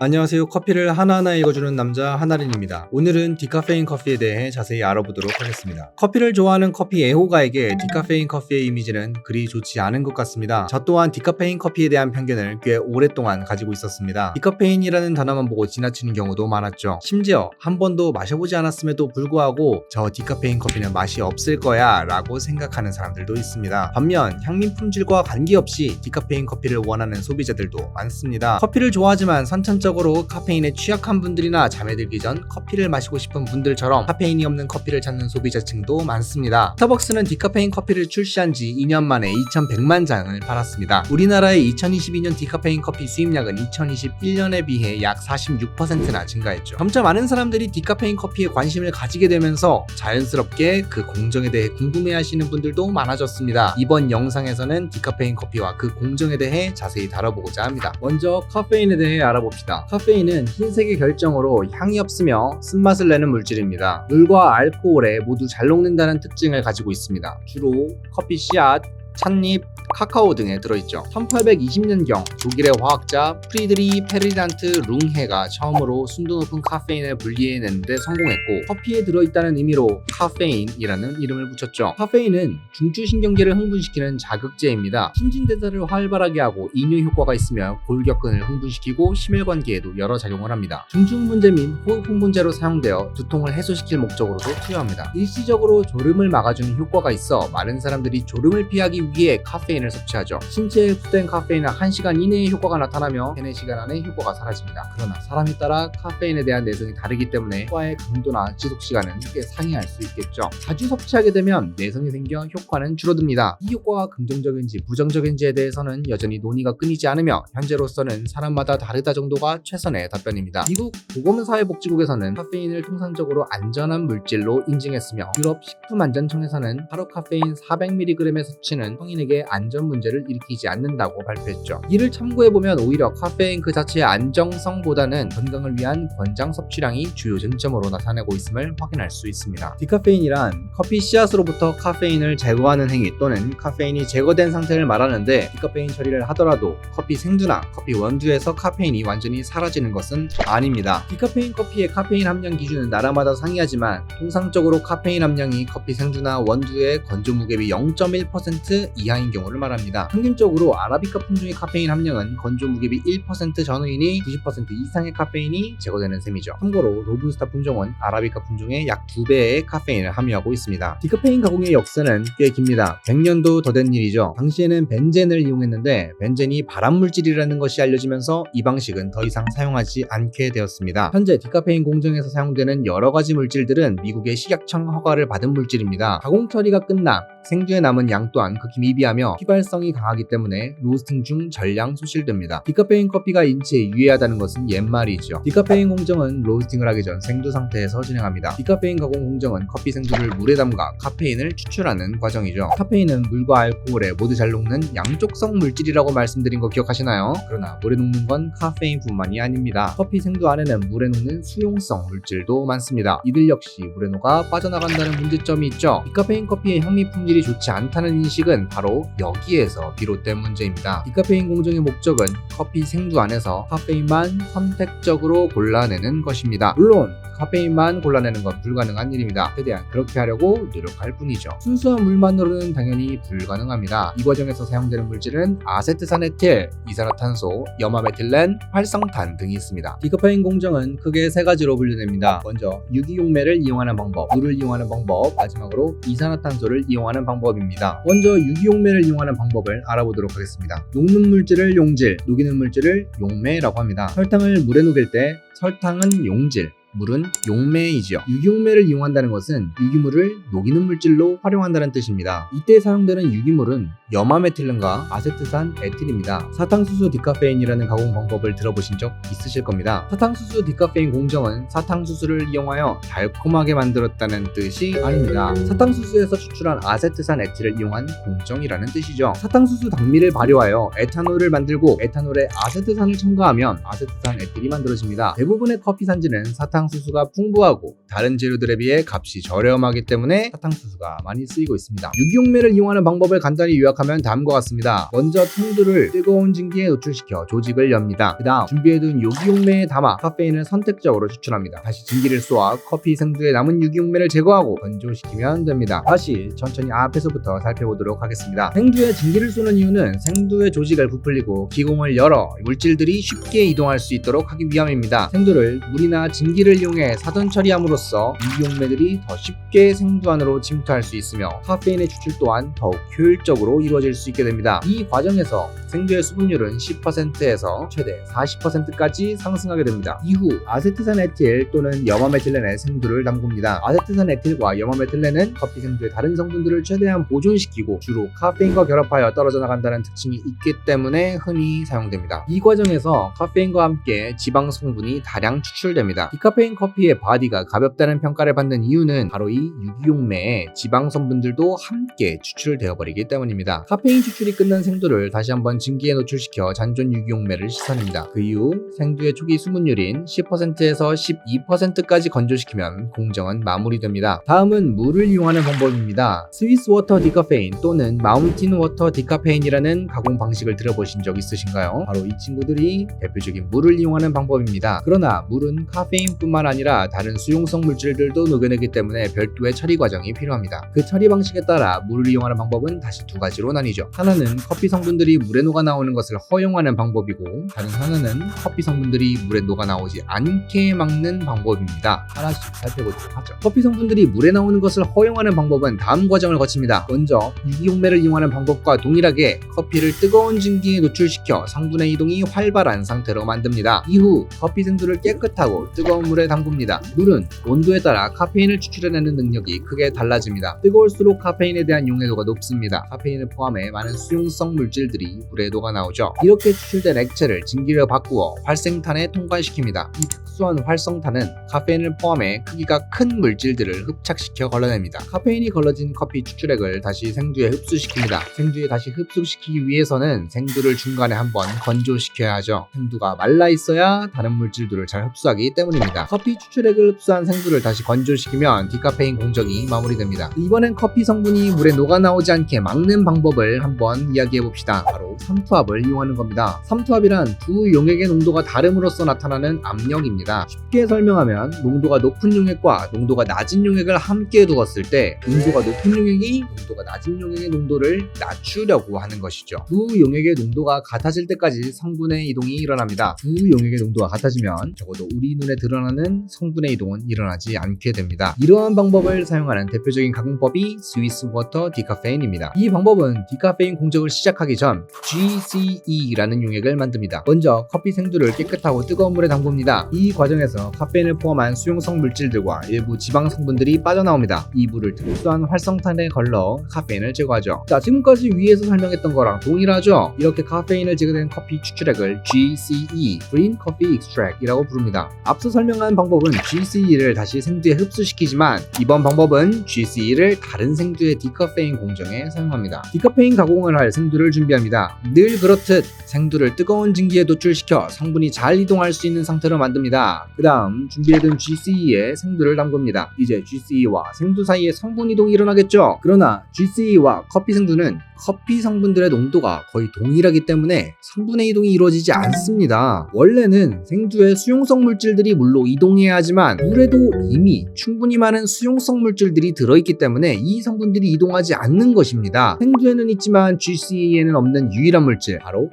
안녕하세요. 커피를 하나하나 읽어주는 남자 하나린입니다. 오늘은 디카페인 커피에 대해 자세히 알아보도록 하겠습니다. 커피를 좋아하는 커피 애호가에게 디카페인 커피의 이미지는 그리 좋지 않은 것 같습니다. 저 또한 디카페인 커피에 대한 편견을 꽤 오랫동안 가지고 있었습니다. 디카페인이라는 단어만 보고 지나치는 경우도 많았죠. 심지어 한 번도 마셔보지 않았음에도 불구하고 저 디카페인 커피는 맛이 없을 거야 라고 생각하는 사람들도 있습니다. 반면 향민 품질과 관계없이 디카페인 커피를 원하는 소비자들도 많습니다. 커피를 좋아하지만 선천적으로 카페인에 취약한 분들이나 잠에 들기 전 커피를 마시고 싶은 분들처럼 카페인이 없는 커피를 찾는 소비자층도 많습니다. 스타벅스는 디카페인 커피를 출시한 지 2년 만에 2,100만 장을 팔았습니다. 우리나라의 2022년 디카페인 커피 수입량은 2021년에 비해 약 46%나 증가했죠. 점차 많은 사람들이 디카페인 커피에 관심을 가지게 되면서 자연스럽게 그 공정에 대해 궁금해하시는 분들도 많아졌습니다. 이번 영상에서는 디카페인 커피와 그 공정에 대해 자세히 다뤄보고자 합니다. 먼저 카페인에 대해 알아봅시다. 카페인은 흰색의 결정으로 향이 없으며 쓴맛을 내는 물질입니다. 물과 알코올에 모두 잘 녹는다는 특징을 가지고 있습니다. 주로 커피 씨앗, 찻잎, 카카오 등에 들어있죠. 1820년경 독일의 화학자 프리드리 페르디난트 룽헤가 처음으로 순도 높은 카페인을 분리해내는데 성공했고, 커피에 들어있다는 의미로 카페인이라는 이름을 붙였죠. 카페인은 중추신경계를 흥분시키는 자극제입니다. 신진대사를 활발하게 하고 이뇨 효과가 있으며 골격근을 흥분시키고 심혈관계에도 여러 작용을 합니다. 중추흥분제 및 호흡흥분제로 사용되어 두통을 해소시킬 목적으로도 투여합니다. 일시적으로 졸음을 막아주는 효과가 있어 많은 사람들이 졸음을 피하기 위해 카페인을 섭취하죠. 신체에 흡수된 카페인은 1시간 이내에 효과가 나타나며 3-4시간 안에 효과가 사라집니다. 그러나 사람에 따라 카페인에 대한 내성이 다르기 때문에 효과의 강도나 지속 시간은 꽤 상이할 수 있겠죠. 자주 섭취하게 되면 내성이 생겨 효과는 줄어듭니다. 이 효과가 긍정적인지 부정적인지에 대해서는 여전히 논의가 끊이지 않으며 현재로서는 사람마다 다르다 정도가 최선의 답변입니다. 미국 보건사회복지국에서는 카페인을 통상적으로 안전한 물질로 인증했으며 유럽 식품안전청에서는 하루 카페인 400mg의 섭취는 성인에게 안전 문제를 일으키지 않는다고 발표했죠. 이를 참고해보면 오히려 카페인 그 자체의 안정성보다는 건강을 위한 권장 섭취량이 주요 쟁점으로 나타내고 있음을 확인할 수 있습니다. 디카페인이란 커피 씨앗으로부터 카페인을 제거하는 행위 또는 카페인이 제거된 상태를 말하는데, 디카페인 처리를 하더라도 커피 생두나 커피 원두에서 카페인이 완전히 사라지는 것은 아닙니다. 디카페인 커피의 카페인 함량 기준은 나라마다 상이하지만 통상적으로 카페인 함량이 커피 생두나 원두의 건조 무게비 0.1% 이하인 경우를 말합니다. 평균적으로 아라비카 품종의 카페인 함량은 건조 무게비 1% 전후이니 90% 이상의 카페인이 제거되는 셈이죠. 참고로 로부스타 품종은 아라비카 품종의 약 2배의 카페인을 함유하고 있습니다. 디카페인 가공의 역사는 꽤 깁니다. 100년도 더 된 일이죠. 당시에는 벤젠을 이용했는데 벤젠이 발암물질이라는 것이 알려지면서 이 방식은 더 이상 사용하지 않게 되었습니다. 현재 디카페인 공정에서 사용되는 여러 가지 물질들은 미국의 식약청 허가를 받은 물질입니다. 가공 처리가 끝나 생두에 남은 양 또한 극히 미비하며 휘발성이 강하기 때문에 로스팅 중 전량 소실됩니다. 디카페인 커피가 인체에 유해하다는 것은 옛말이죠. 디카페인 공정은 로스팅을 하기 전 생두 상태에서 진행합니다. 디카페인 가공 공정은 커피 생두를 물에 담가 카페인을 추출하는 과정이죠. 카페인은 물과 알코올에 모두 잘 녹는 양쪽성 물질이라고 말씀드린 거 기억하시나요? 그러나 물에 녹는 건 카페인뿐만이 아닙니다. 커피 생두 안에는 물에 녹는 수용성 물질도 많습니다. 이들 역시 물에 녹아 빠져나간다는 문제점이 있죠. 디카페인 커피의 향미 품질이 좋지 않다는 인식은 바로 여기에서 비롯된 문제입니다. 디카페인 공정의 목적은 커피 생두 안에서 카페인만 선택적으로 골라내는 것입니다. 물론 카페인만 골라내는 건 불가능한 일입니다. 최대한 그렇게 하려고 노력할 뿐이죠. 순수한 물만으로는 당연히 불가능합니다. 이 과정에서 사용되는 물질은 아세트산에틸, 이산화탄소, 염화메틸렌, 활성탄 등이 있습니다. 디카페인 공정은 크게 3가지로 분류됩니다. 먼저 유기용매를 이용하는 방법, 물을 이용하는 방법, 마지막으로 이산화탄소를 이용하는 방법입니다. 먼저 유기용매를 이용하는 방법을 알아보도록 하겠습니다. 녹는 물질을 용질, 녹이는 물질을 용매라고 합니다. 설탕을 물에 녹일 때 설탕은 용질, 물은 용매이지요. 유기용매를 이용한다는 것은 유기물을 녹이는 물질로 활용한다는 뜻입니다. 이때 사용되는 유기물은 염화메틸렌과 아세트산 에틸입니다. 사탕수수 디카페인이라는 가공 방법을 들어보신 적 있으실 겁니다. 사탕수수 디카페인 공정은 사탕수수를 이용하여 달콤하게 만들었다는 뜻이 아닙니다. 사탕수수에서 추출한 아세트산 에틸을 이용한 공정이라는 뜻이죠. 사탕수수 당미를 발효하여 에탄올을 만들고 에탄올에 아세트산을 첨가하면 아세트산 에틸이 만들어집니다. 대부분의 커피 산지는 사탕 사탕수수가 풍부하고 다른 재료들에 비해 값이 저렴하기 때문에 사탕수수가 많이 쓰이고 있습니다. 유기용매를 이용하는 방법을 간단히 요약하면 다음과 같습니다. 먼저 생두를 뜨거운 증기에 노출시켜 조직을 엽니다. 그 다음 준비해둔 유기용매에 담아 카페인을 선택적으로 추출합니다. 다시 증기를 쏘아 커피 생두에 남은 유기용매를 제거하고 건조시키면 됩니다. 다시 천천히 앞에서부터 살펴보도록 하겠습니다. 생두에 증기를 쏘는 이유는 생두의 조직을 부풀리고 기공을 열어 물질들이 쉽게 이동할 수 있도록 하기 위함입니다. 생두를 물이나 증기를 이용해 사전 처리함으로써 유기용매들이 더 쉽게 생두 안으로 침투할 수 있으며 카페인의 추출 또한 더욱 효율적으로 이루어질 수 있게 됩니다. 이 과정에서 생두의 수분율은 10%에서 최대 40%까지 상승하게 됩니다. 이후 아세트산 에틸 또는 염화메틸렌에 생두를 담굽니다. 아세트산 에틸과 염화메틸렌은 커피 생두의 다른 성분들을 최대한 보존시키고 주로 카페인과 결합하여 떨어져 나간다는 특징이 있기 때문에 흔히 사용됩니다. 이 과정에서 카페인과 함께 지방 성분이 다량 추출됩니다. 디카페인 커피의 바디가 가볍다는 평가를 받는 이유는 바로 이 유기용매의 지방 성분들도 함께 추출되어 버리기 때문입니다. 카페인 추출이 끝난 생두를 다시 한번 증기에 노출시켜 잔존 유기용매를 씻어냅니다. 그 이후 생두의 초기 수분율인 10%에서 12%까지 건조시키면 공정은 마무리됩니다. 다음은 물을 이용하는 방법입니다. 스위스 워터 디카페인 또는 마운틴 워터 디카페인이라는 가공 방식을 들어보신 적 있으신가요? 바로 이 친구들이 대표적인 물을 이용하는 방법입니다. 그러나 물은 카페인뿐만 아니라 다른 수용성 물질들도 녹여내기 때문에 별도의 처리 과정이 필요합니다. 그 처리 방식에 따라 물을 이용하는 방법은 다시 두 가지로 나뉘죠. 하나는 커피 성분들이 물에 녹아 나오는 것을 허용하는 방법이고, 다른 하나는 커피 성분들이 물에 녹아 나오지 않게 막는 방법입니다. 하나씩 살펴보도록 하죠. 커피 성분들이 물에 나오는 것을 허용하는 방법은 다음 과정을 거칩니다. 먼저 유기용매를 이용하는 방법과 동일하게 커피를 뜨거운 증기에 노출시켜 성분의 이동이 활발한 상태로 만듭니다. 이후 커피 생두를 깨끗하고 뜨거운 물에 담굽니다. 물은 온도에 따라 카페인을 추출해내는 능력이 크게 달라집니다. 뜨거울수록 카페인에 대한 용해도가 높습니다. 카페인을 포함해 많은 수용성 물질들이 물에 녹아 나오죠. 이렇게 추출된 액체를 증기로 바꾸어 활성탄에 통과시킵니다. 이 특수한 활성탄은 카페인을 포함해 크기가 큰 물질들을 흡착시켜 걸러냅니다. 카페인이 걸러진 커피 추출액을 다시 생두에 흡수시킵니다. 생두에 다시 흡수시키기 위해서는 생두를 중간에 한번 건조시켜야 하죠. 생두가 말라 있어야 다른 물질들을 잘 흡수하기 때문입니다. 커피 추출액을 흡수한 생두를 다시 건조시키면 디카페인 공정이 마무리됩니다. 이번엔 커피 성분이 물에 녹아 나오지 않게 막는 방법을 한번 이야기해 봅시다. 바로 삼투압을 이용하는 겁니다. 삼투압이란 두 용액의 농도가 다름으로써 나타나는 압력입니다. 쉽게 설명하면 농도가 높은 용액과 농도가 낮은 용액을 함께 두었을 때 농도가 높은 용액이 농도가 낮은 용액의 농도를 낮추려고 하는 것이죠. 두 용액의 농도가 같아질 때까지 성분의 이동이 일어납니다. 두 용액의 농도가 같아지면 적어도 우리 눈에 드러나는 성분의 이동은 일어나지 않게 됩니다. 이러한 방법을 사용하는 대표적인 가공법이 스위스 워터 디카페인입니다. 이 방법은 디카페인 공정을 시작하기 전 GCE라는 용액을 만듭니다. 먼저 커피 생두를 깨끗하고 뜨거운 물에 담굽니다. 이 과정에서 카페인을 포함한 수용성 물질들과 일부 지방 성분들이 빠져나옵니다. 이 물을 특수한 활성탄에 걸러 카페인을 제거하죠. 자, 지금까지 위에서 설명했던 거랑 동일하죠? 이렇게 카페인을 제거된 커피 추출액을 GCE, Green Coffee Extract이라고 부릅니다. 앞서 설명한 방법은 GCE를 다시 생두에 흡수시키지만 이번 방법은 GCE를 다른 생두의 디카페인 공정에 사용합니다. 디카페인 가공을 할 생두를 준비합니다. 늘 그렇듯 생두를 뜨거운 증기에 노출시켜 성분이 잘 이동할 수 있는 상태로 만듭니다. 그 다음 준비해둔 GCE에 생두를 담굽니다. 이제 GCE와 생두 사이에 성분 이동이 일어나겠죠? 그러나 GCE와 커피 생두는 커피 성분들의 농도가 거의 동일하기 때문에 성분의 이동이 이루어지지 않습니다. 원래는 생두에 수용성 물질들이 물로 이동해야 하지만 물에도 이미 충분히 많은 수용성 물질들이 들어있기 때문에 이 성분들이 이동하지 않는 것입니다. 생두에는 있지만 GCE에는 없는 유일한 물질, 바로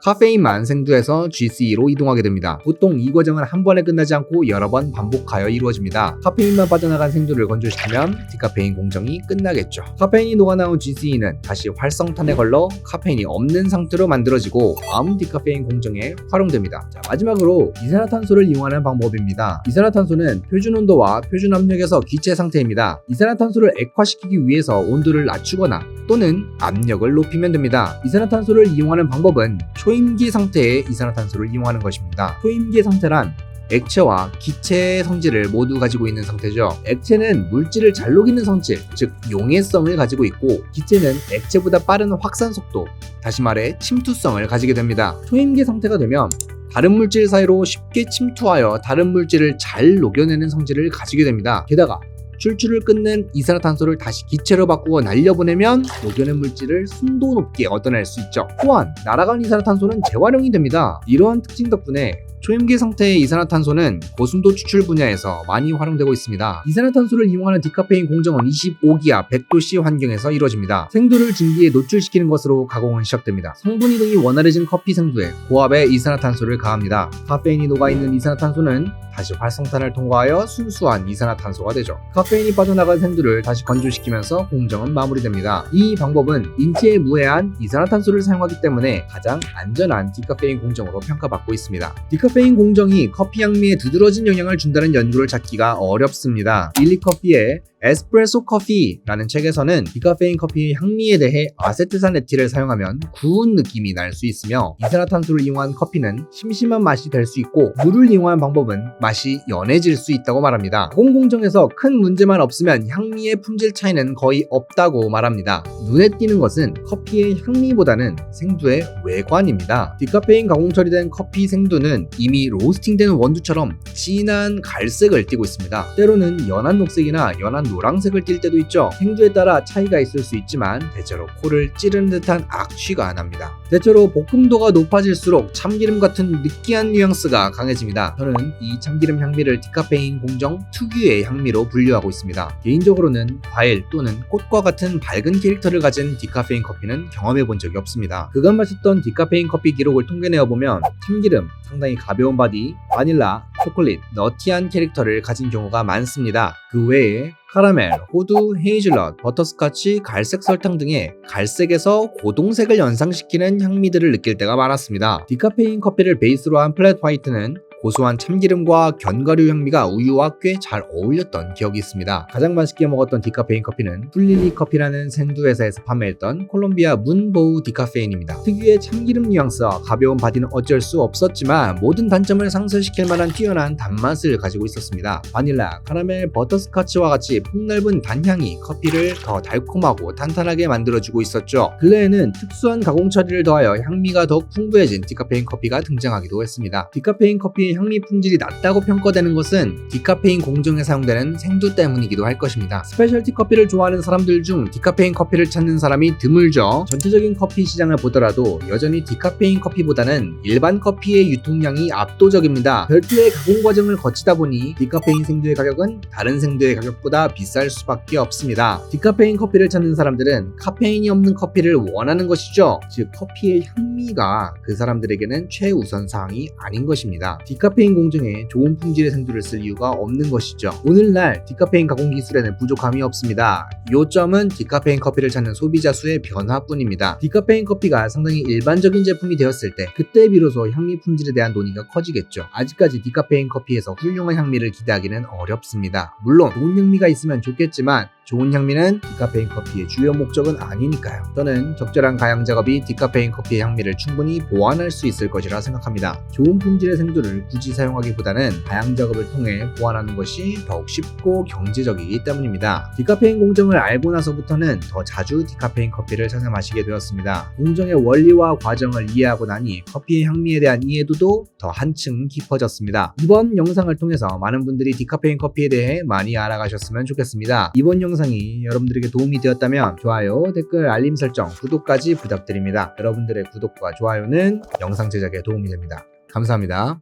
카페인만 생두에서 GCE로 이동하게 됩니다. 보통 이 과정은 한 번에 끝나지 않고 여러 번 반복하여 이루어집니다. 카페인만 빠져나간 생두를 건조시키면 디카페인 공정이 끝나겠죠. 카페인이 녹아나온 GCE는 다시 활성탄에 걸러 카페인이 없는 상태로 만들어지고 다음 디카페인 공정에 활용됩니다. 자, 마지막으로 이산화탄소를 이용하는 방법입니다. 이산화탄소는 표준 온도와 표준 압력에서 기체 상태입니다. 이산화탄소를 액화시키기 위해서 온도를 낮추거나 또는 압력을 높이면 됩니다. 이산화탄소를 이용하는 방법은 초임기 상태의 이산화탄소를 이용하는 것입니다. 초임기 상태란 액체와 기체의 성질을 모두 가지고 있는 상태죠. 액체는 물질을 잘 녹이는 성질, 즉 용해성을 가지고 있고, 기체는 액체보다 빠른 확산 속도, 다시 말해 침투성을 가지게 됩니다. 초임계 상태가 되면 다른 물질 사이로 쉽게 침투하여 다른 물질을 잘 녹여내는 성질을 가지게 됩니다. 게다가 출처를 끝낸 이산화탄소를 다시 기체로 바꾸어 날려보내면 녹여낸 물질을 순도 높게 얻어낼 수 있죠. 또한 날아간 이산화탄소는 재활용이 됩니다. 이러한 특징 덕분에 초임계 상태의 이산화탄소는 고순도 추출 분야에서 많이 활용되고 있습니다. 이산화탄소를 이용하는 디카페인 공정은 25기압 100도씨 환경에서 이루어집니다. 생두를 증기에 노출시키는 것으로 가공은 시작됩니다. 성분 이동이 원활해진 커피 생두에 고압의 이산화탄소를 가합니다. 카페인이 녹아있는 이산화탄소는 다시 활성탄을 통과하여 순수한 이산화탄소가 되죠. 카페인이 빠져나간 생두를 다시 건조시키면서 공정은 마무리됩니다. 이 방법은 인체에 무해한 이산화탄소를 사용하기 때문에 가장 안전한 디카페인 공정으로 평가받고 있습니다. 디카페인 공정이 커피 향미에 두드러진 영향을 준다는 연구를 찾기가 어렵습니다. 일리커피의 에스프레소 커피라는 책에서는 디카페인 커피의 향미에 대해 아세트산 에틸을 사용하면 구운 느낌이 날 수 있으며, 이산화탄소를 이용한 커피는 심심한 맛이 될 수 있고, 물을 이용한 방법은 맛이 연해질 수 있다고 말합니다. 공공정에서 큰 문제만 없으면 향미의 품질 차이는 거의 없다고 말합니다. 눈에 띄는 것은 커피의 향미보다는 생두의 외관입니다. 디카페인 가공 처리된 커피 생두는 이미 로스팅된 원두처럼 진한 갈색을 띠고 있습니다. 때로는 연한 녹색이나 연한 노란색을 띨 때도 있죠. 생두에 따라 차이가 있을 수 있지만 대체로 코를 찌르는 듯한 악취가 납니다. 대체로 볶음도가 높아질수록 참기름 같은 느끼한 뉘앙스가 강해집니다. 저는 이 참기름 향미를 디카페인 공정 특유의 향미로 분류하고 있습니다. 개인적으로는 과일 또는 꽃과 같은 밝은 캐릭터를 가진 디카페인 커피는 경험해 본 적이 없습니다. 그간 마셨던 디카페인 커피 기록을 통계내어보면 참기름, 상당히 가벼운 바디, 바닐라, 초콜릿, 너티한 캐릭터를 가진 경우가 많습니다. 그 외에 카라멜, 호두, 헤이즐넛, 버터스카치, 갈색 설탕 등의 갈색에서 고동색을 연상시키는 향미들을 느낄 때가 많았습니다. 디카페인 커피를 베이스로 한 플랫 화이트는 고소한 참기름과 견과류 향미가 우유와 꽤 잘 어울렸던 기억이 있습니다. 가장 맛있게 먹었던 디카페인 커피는 풀릴리 커피라는 생두 회사에서 판매했던 콜롬비아 문보우 디카페인입니다. 특유의 참기름 뉘앙스와 가벼운 바디는 어쩔 수 없었지만 모든 단점을 상쇄시킬 만한 뛰어난 단맛을 가지고 있었습니다. 바닐라, 카라멜, 버터스카치와 같이 폭넓은 단향이 커피를 더 달콤하고 탄탄하게 만들어주고 있었죠. 근래에는 특수한 가공 처리를 더하여 향미가 더욱 풍부해진 디카페인 커피가 등장하기도 했습니다. 디카페인 커피의 향미 품질이 낮다고 평가되는 것은 디카페인 공정에 사용되는 생두 때문이기도 할 것입니다. 스페셜티 커피를 좋아하는 사람들 중 디카페인 커피를 찾는 사람이 드물죠. 전체적인 커피 시장을 보더라도 여전히 디카페인 커피보다는 일반 커피의 유통량이 압도적입니다. 별도의 가공 과정을 거치다 보니 디카페인 생두의 가격은 다른 생두의 가격보다 비쌀 수밖에 없습니다. 디카페인 커피를 찾는 사람들은 카페인이 없는 커피를 원하는 것이죠. 즉 커피의 향미가 그 사람들에게는 최우선 사항이 아닌 것입니다. 디카페인 공정에 좋은 품질의 생두를 쓸 이유가 없는 것이죠. 오늘날 디카페인 가공 기술에는 부족함이 없습니다. 요점은 디카페인 커피를 찾는 소비자 수의 변화뿐입니다. 디카페인 커피가 상당히 일반적인 제품이 되었을 때 그때 비로소 향미 품질에 대한 논의가 커지겠죠. 아직까지 디카페인 커피에서 훌륭한 향미를 기대하기는 어렵습니다. 물론 좋은 향미가 있으면 좋겠지만 좋은 향미는 디카페인 커피의 주요 목적은 아니니까요. 저는 적절한 가양 작업이 디카페인 커피의 향미를 충분히 보완할 수 있을 것이라 생각합니다. 좋은 품질의 생두를 굳이 사용하기보다는 가양 작업을 통해 보완하는 것이 더욱 쉽고 경제적이기 때문입니다. 디카페인 공정을 알고 나서부터는 더 자주 디카페인 커피를 찾아 마시게 되었습니다. 공정의 원리와 과정을 이해하고 나니 커피의 향미에 대한 이해도도 더 한층 깊어졌습니다. 이번 영상을 통해서 많은 분들이 디카페인 커피에 대해 많이 알아가셨으면 좋겠습니다. 이번 영상이 여러분들에게 도움이 되었다면 좋아요, 댓글, 알림 설정, 구독까지 부탁드립니다. 여러분들의 구독과 좋아요는 영상 제작에 도움이 됩니다. 감사합니다.